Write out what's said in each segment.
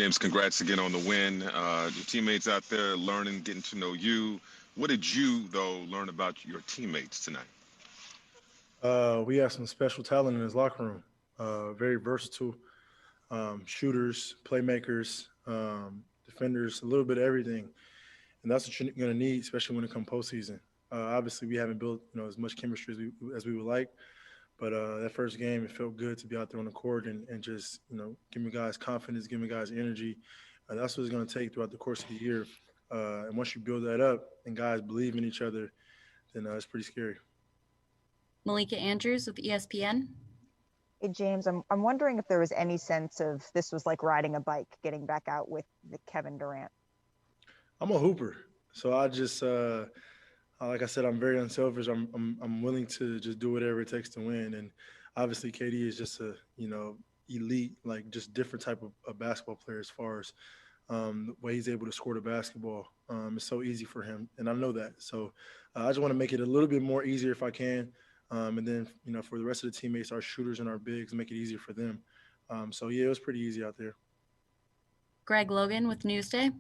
James, congrats again on the win. Your teammates out there learning, getting to know you. What did you, though, learn about your teammates tonight? We have some special talent in his locker room. Very versatile shooters, playmakers, defenders, a little bit of everything, and that's what you're going to need, especially when it comes postseason. Obviously, we haven't built as much chemistry as we would like, but that first game it felt good to be out there on the court and just giving guys confidence, giving guys energy. That's what it's going to take throughout the course of the year. And once you build that up and guys believe in each other, then it's pretty scary. Malika Andrews with ESPN. Hey, James, I'm wondering if there was any sense of this was like riding a bike, getting back out with Kevin Durant. I'm a hooper, so I just like I said, I'm very unselfish. I'm willing to just do whatever it takes to win, and obviously KD is just a elite, like just different type of basketball player as far as the way he's able to score the basketball. It's so easy for him, and I know that. So I just want to make it a little bit more easier if I can. And then, for the rest of the teammates, our shooters and our bigs, make it easier for them. So, yeah, it was pretty easy out there. Greg Logan with Newsday.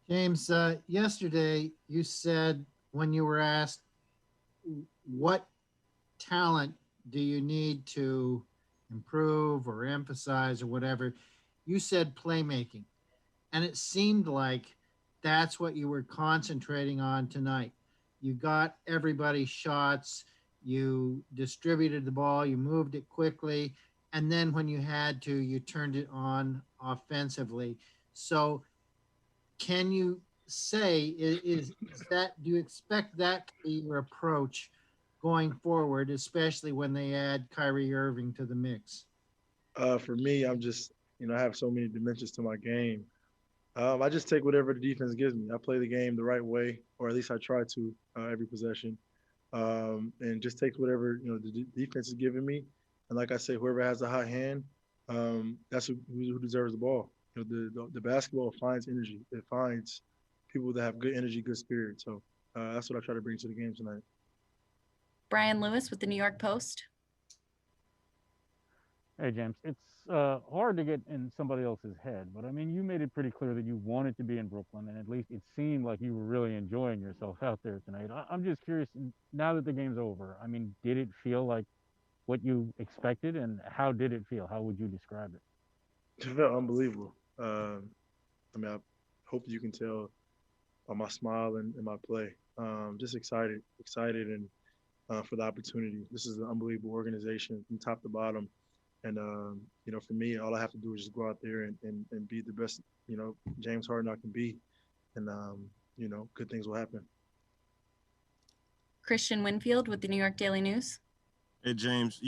James, yesterday you said when you were asked what talent do you need to improve or emphasize or whatever, you said playmaking. And it seemed like that's what you were concentrating on tonight. You got everybody's shots, you distributed the ball, you moved it quickly, and then when you had to, you turned it on offensively. So can you say, is that, do you expect that to be your approach going forward, especially when they add Kyrie Irving to the mix? For me, I'm just, I have so many dimensions to my game. I just take whatever the defense gives me. I play the game the right way, or at least I try to every possession, and just take whatever the defense is giving me. And like I say, whoever has a hot hand, that's who deserves the ball. The basketball finds energy. It finds people that have good energy, good spirit. So that's what I try to bring to the game tonight. Brian Lewis with the New York Post. Hey, James, it's hard to get in somebody else's head, but I mean, you made it pretty clear that you wanted to be in Brooklyn, and at least it seemed like you were really enjoying yourself out there tonight. I'm just curious, now that the game's over, I mean, did it feel like what you expected, and how did it feel? How would you describe it? It felt unbelievable. I mean, I hope you can tell by my smile and my play. Just excited, and for the opportunity. This is an unbelievable organization from top to bottom. And, for me, all I have to do is just go out there and be the best, James Harden I can be. And, good things will happen. Christian Winfield with the New York Daily News. Hey, James,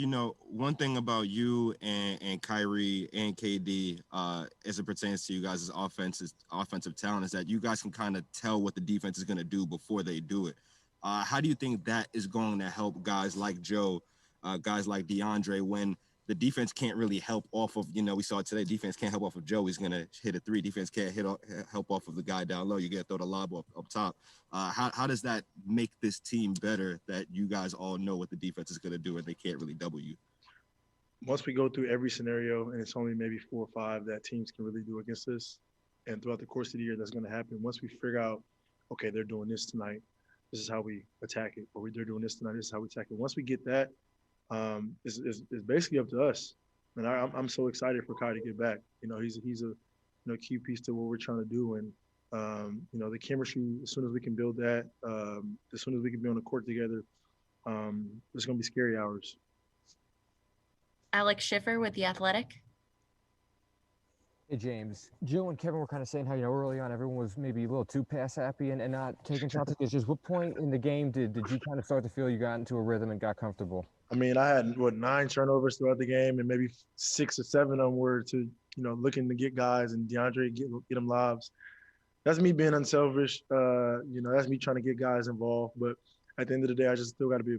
one thing about you and Kyrie and KD as it pertains to you guys' offensive talent is that you guys can kind of tell what the defense is going to do before they do it. How do you think that is going to help guys like Joe, guys like DeAndre, when the defense can't really help off of, we saw it today, defense can't help off of Joe. He's going to hit a three. Defense can't help off of the guy down low. You got to throw the lob up top. How does that make this team better that you guys all know what the defense is going to do and they can't really double you? Once we go through every scenario, and it's only maybe 4 or 5 that teams can really do against us, and throughout the course of the year that's going to happen, once we figure out, okay, they're doing this tonight, this is how we attack it, or they're doing this tonight, this is how we attack it. Once we get that, it's basically up to us. And I'm so excited for Kai to get back. He's a key piece to what we're trying to do. And the chemistry, as soon as we can build that, as soon as we can be on the court together, it's going to be scary hours. Alex Schiffer with The Athletic. Hey, James. Joe and Kevin were kind of saying how, early on everyone was maybe a little too pass happy and not taking shots. It's just what point in the game did you kind of start to feel you got into a rhythm and got comfortable? I mean, I had, 9 turnovers throughout the game, and maybe 6 or 7 of them were to, looking to get guys and DeAndre get them lobs. That's me being unselfish. That's me trying to get guys involved. But at the end of the day, I just still got to be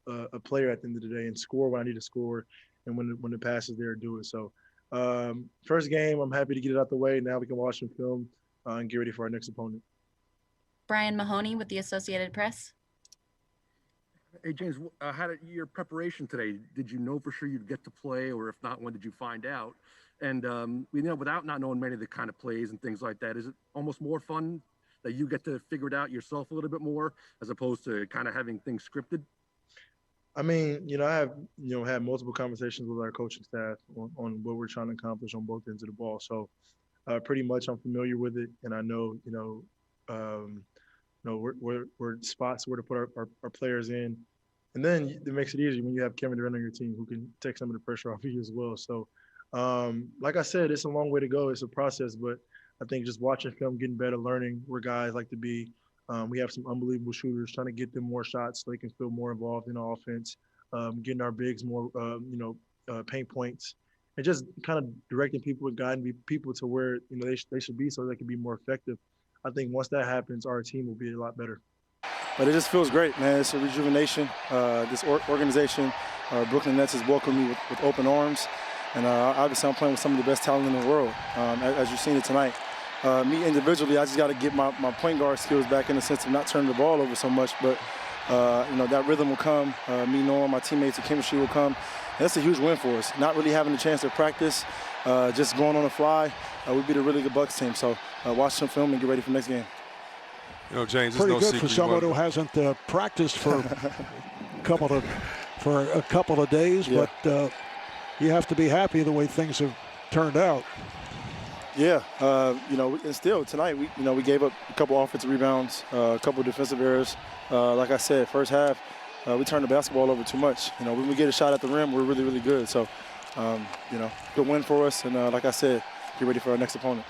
a player at the end of the day and score when I need to score, and when the pass is there, do it. So, first game, I'm happy to get it out the way. Now we can watch some film and get ready for our next opponent. Brian Mahoney with the Associated Press. Hey, James, how did your preparation today? Did you know for sure you'd get to play, or if not, when did you find out? And without not knowing many of the kind of plays and things like that, is it almost more fun that you get to figure it out yourself a little bit more as opposed to kind of having things scripted? I mean, I have, had multiple conversations with our coaching staff on what we're trying to accomplish on both ends of the ball. So pretty much I'm familiar with it, and I know, where spots where to put our players in. And then it makes it easier when you have Kevin Durant on your team who can take some of the pressure off of you as well. So, like I said, it's a long way to go. It's a process, but I think just watching film, getting better, learning where guys like to be. We have some unbelievable shooters, trying to get them more shots so they can feel more involved in our offense, getting our bigs more, paint points, and just kind of directing people and guiding people to where, they should be so they can be more effective. I think once that happens, our team will be a lot better. But it just feels great, man. It's a rejuvenation. This organization, Brooklyn Nets, has welcomed me with open arms. And obviously I'm playing with some of the best talent in the world, as you've seen it tonight. Me individually, I just got to get my point guard skills back in the sense of not turning the ball over so much. But, that rhythm will come. Me knowing my teammates, the chemistry will come. And that's a huge win for us. Not really having a chance to practice, just going on the fly. We beat a really good Bucks team. So watch some film and get ready for the next game. James, pretty no good secret for someone who hasn't practiced for a couple of days, Yeah. but you have to be happy the way things have turned out. Yeah, and still tonight we gave up a couple offensive rebounds, a couple defensive errors. Like I said, first half we turned the basketball over too much. When we get a shot at the rim, we're really, really good. So, good win for us, and like I said, get ready for our next opponent.